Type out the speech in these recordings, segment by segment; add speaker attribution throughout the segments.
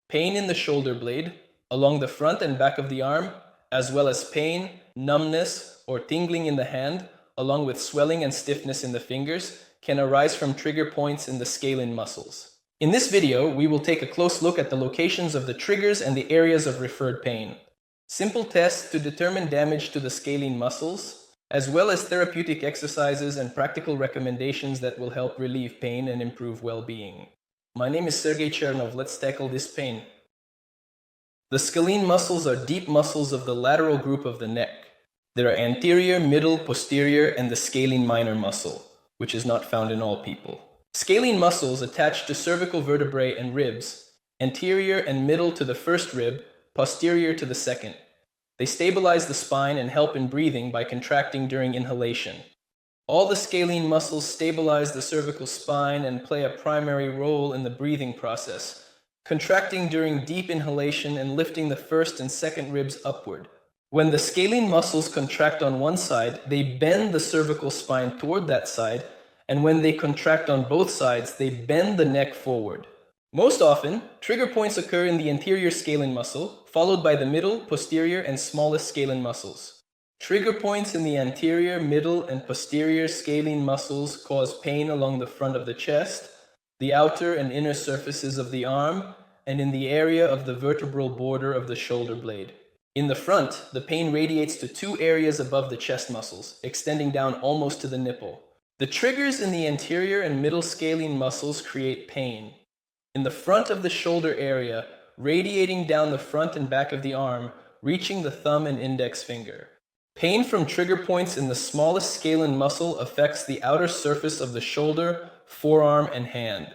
Speaker 1: pain in the shoulder blade, along the front and back of the arm, as well as pain, numbness, or tingling in the hand, along with swelling and stiffness in the fingers, can arise from trigger points in the scalene muscles. In this video, we will take a close look at the locations of the triggers and the areas of referred pain. Simple tests to determine damage to the scalene muscles, as well as therapeutic exercises and practical recommendations that will help relieve pain and improve well-being. My name is Sergey Chernov. Let's tackle this pain. The scalene muscles are deep muscles of the lateral group of the neck. There are anterior, middle, posterior, and the scalene minor muscle, which is not found in all people. Scalene muscles attach to cervical vertebrae and ribs, anterior and middle to the first rib, posterior to the second. They stabilize the spine and help in breathing by contracting during inhalation. All the scalene muscles stabilize the cervical spine and play a primary role in the breathing process, contracting during deep inhalation and lifting the first and second ribs upward. When the scalene muscles contract on one side, they bend the cervical spine toward that side, and when they contract on both sides, they bend the neck forward. Most often, trigger points occur in the anterior scalene muscle, followed by the middle, posterior, and smallest scalene muscles. Trigger points in the anterior, middle, and posterior scalene muscles cause pain along the front of the chest, the outer and inner surfaces of the arm, and in the area of the vertebral border of the shoulder blade. In the front, the pain radiates to two areas above the chest muscles, extending down almost to the nipple. The triggers in the anterior and middle scalene muscles create pain. In the front of the shoulder area, radiating down the front and back of the arm, reaching the thumb and index finger. Pain from trigger points in the smallest scalene muscle affects the outer surface of the shoulder, forearm, and hand.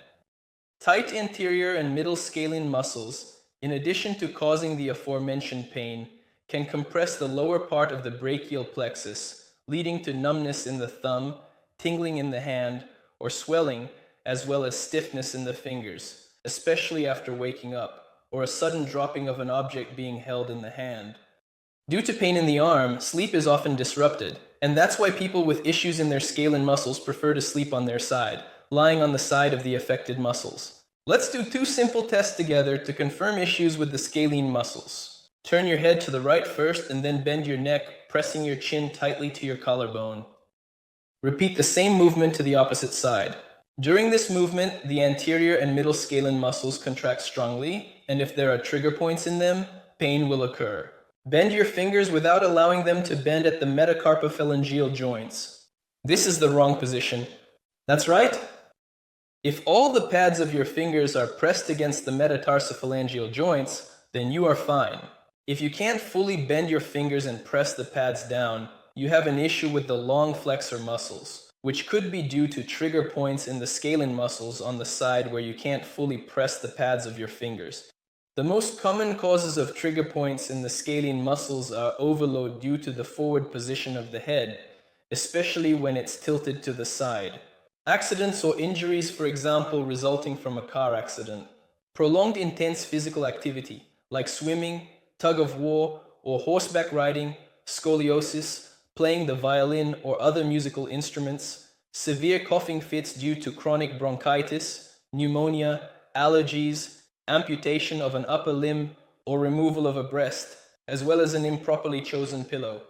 Speaker 1: Tight anterior and middle scalene muscles, in addition to causing the aforementioned pain, can compress the lower part of the brachial plexus, leading to numbness in the thumb, tingling in the hand, or swelling, as well as stiffness in the fingers, especially after waking up, or a sudden dropping of an object being held in the hand. Due to pain in the arm, sleep is often disrupted, and that's why people with issues in their scalene muscles prefer to sleep on their side, lying on the side of the affected muscles. Let's do two simple tests together to confirm issues with the scalene muscles. Turn your head to the right first and then bend your neck, pressing your chin tightly to your collarbone. Repeat the same movement to the opposite side. During this movement, the anterior and middle scalene muscles contract strongly, and if there are trigger points in them, pain will occur. Bend your fingers without allowing them to bend at the metacarpophalangeal joints. This is the wrong position. That's right. If all the pads of your fingers are pressed against the metatarsophalangeal joints, then you are fine. If you can't fully bend your fingers and press the pads down, you have an issue with the long flexor muscles, which could be due to trigger points in the scalene muscles on the side where you can't fully press the pads of your fingers. The most common causes of trigger points in the scalene muscles are overload due to the forward position of the head, especially when it's tilted to the side. Accidents or injuries, for example, resulting from a car accident. Prolonged intense physical activity, like swimming, tug of war, or horseback riding, scoliosis, playing the violin or other musical instruments, severe coughing fits due to chronic bronchitis, pneumonia, allergies, amputation of an upper limb, or removal of a breast, as well as an improperly chosen pillow.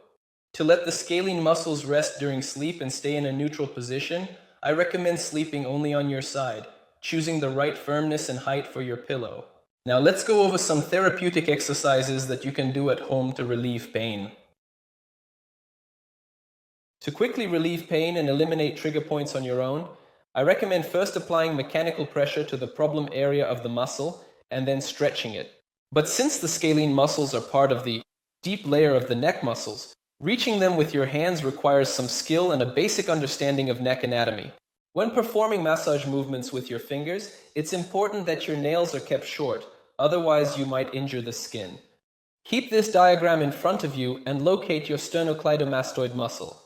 Speaker 1: To let the scalene muscles rest during sleep and stay in a neutral position, I recommend sleeping only on your side, choosing the right firmness and height for your pillow. Now let's go over some therapeutic exercises that you can do at home to relieve pain. To quickly relieve pain and eliminate trigger points on your own, I recommend first applying mechanical pressure to the problem area of the muscle and then stretching it. But since the scalene muscles are part of the deep layer of the neck muscles, reaching them with your hands requires some skill and a basic understanding of neck anatomy. When performing massage movements with your fingers, it's important that your nails are kept short, otherwise you might injure the skin. Keep this diagram in front of you and locate your sternocleidomastoid muscle.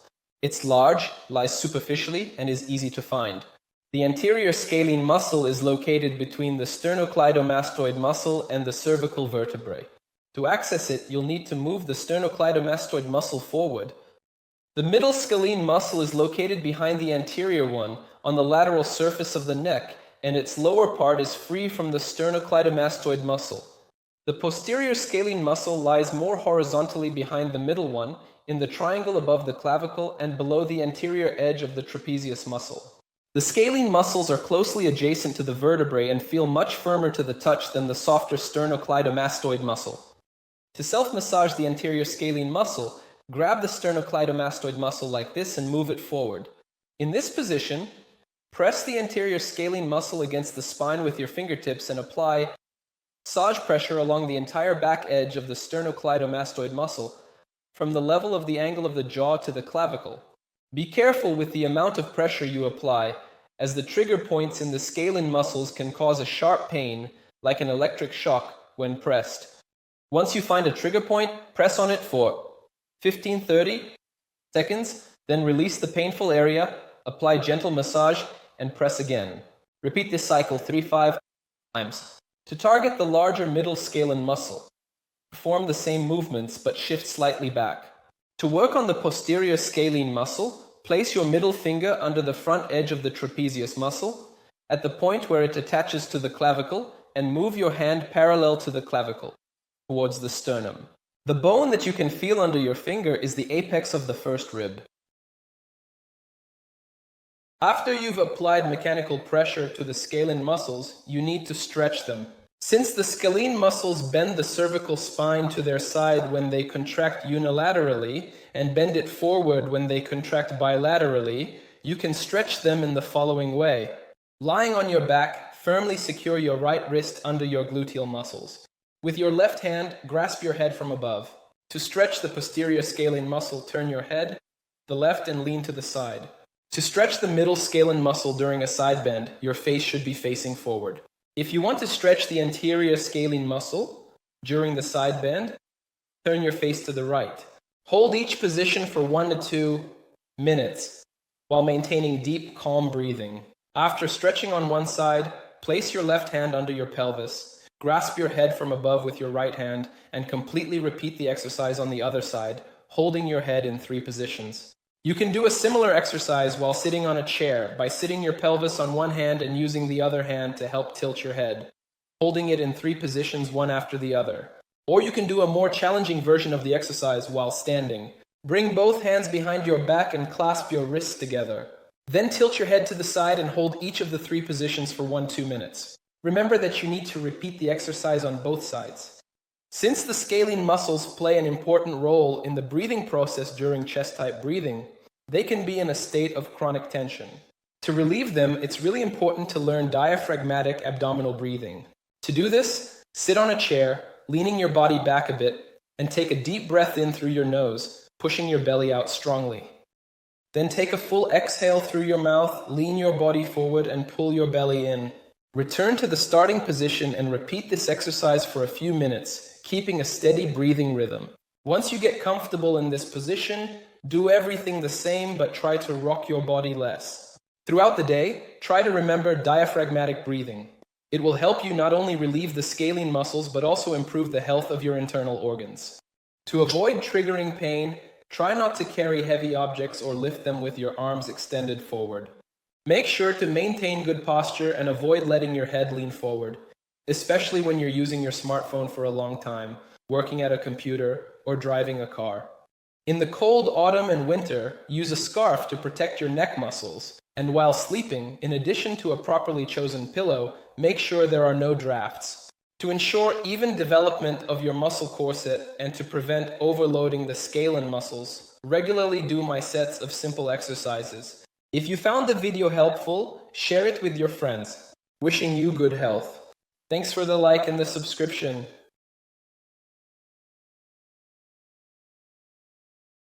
Speaker 1: It's large, lies superficially, and is easy to find. The anterior scalene muscle is located between the sternocleidomastoid muscle and the cervical vertebrae. To access it, you'll need to move the sternocleidomastoid muscle forward. The middle scalene muscle is located behind the anterior one on the lateral surface of the neck and its lower part is free from the sternocleidomastoid muscle. The posterior scalene muscle lies more horizontally behind the middle one, in the triangle above the clavicle and below the anterior edge of the trapezius muscle. The scalene muscles are closely adjacent to the vertebrae and feel much firmer to the touch than the softer sternocleidomastoid muscle. To self-massage the anterior scalene muscle, grab the sternocleidomastoid muscle like this and move it forward. In this position, press the anterior scalene muscle against the spine with your fingertips and apply massage pressure along the entire back edge of the sternocleidomastoid muscle from the level of the angle of the jaw to the clavicle. Be careful with the amount of pressure you apply, as the trigger points in the scalene muscles can cause a sharp pain, like an electric shock, when pressed. Once you find a trigger point, press on it for 15-30 seconds, then release the painful area, apply gentle massage, and press again. Repeat this cycle 3-5 times. To target the larger middle scalene muscle, perform the same movements but shift slightly back. To work on the posterior scalene muscle, place your middle finger under the front edge of the trapezius muscle, at the point where it attaches to the clavicle, and move your hand parallel to the clavicle, towards the sternum. The bone that you can feel under your finger is the apex of the first rib. After you've applied mechanical pressure to the scalene muscles, you need to stretch them. Since the scalene muscles bend the cervical spine to their side when they contract unilaterally and bend it forward when they contract bilaterally, you can stretch them in the following way. Lying on your back, firmly secure your right wrist under your gluteal muscles. With your left hand, grasp your head from above. To stretch the posterior scalene muscle, turn your head to the left and lean to the side. To stretch the middle scalene muscle during a side bend, your face should be facing forward. If you want to stretch the anterior scalene muscle during the side bend, turn your face to the right. Hold each position for 1 to 2 minutes while maintaining deep, calm breathing. After stretching on one side, place your left hand under your pelvis, grasp your head from above with your right hand, and completely repeat the exercise on the other side, holding your head in 3 positions. You can do a similar exercise while sitting on a chair by sitting your pelvis on one hand and using the other hand to help tilt your head, holding it in 3 positions one after the other. Or you can do a more challenging version of the exercise while standing. Bring both hands behind your back and clasp your wrists together. Then tilt your head to the side and hold each of the 3 positions for 1-2 minutes. Remember that you need to repeat the exercise on both sides. Since the scalene muscles play an important role in the breathing process during chest-type breathing, they can be in a state of chronic tension. To relieve them, it's really important to learn diaphragmatic abdominal breathing. To do this, sit on a chair, leaning your body back a bit, and take a deep breath in through your nose, pushing your belly out strongly. Then take a full exhale through your mouth, lean your body forward, and pull your belly in. Return to the starting position and repeat this exercise for a few minutes, keeping a steady breathing rhythm. Once you get comfortable in this position, do everything the same, but try to rock your body less. Throughout the day, try to remember diaphragmatic breathing. It will help you not only relieve the scalene muscles, but also improve the health of your internal organs. To avoid triggering pain, try not to carry heavy objects or lift them with your arms extended forward. Make sure to maintain good posture and avoid letting your head lean forward, especially when you're using your smartphone for a long time, working at a computer, or driving a car. In the cold autumn and winter, use a scarf to protect your neck muscles, and while sleeping, in addition to a properly chosen pillow, make sure there are no drafts. To ensure even development of your muscle corset and to prevent overloading the scalene muscles, regularly do my sets of simple exercises. If you found the video helpful, share it with your friends. Wishing you good health. Thanks for the like and the subscription.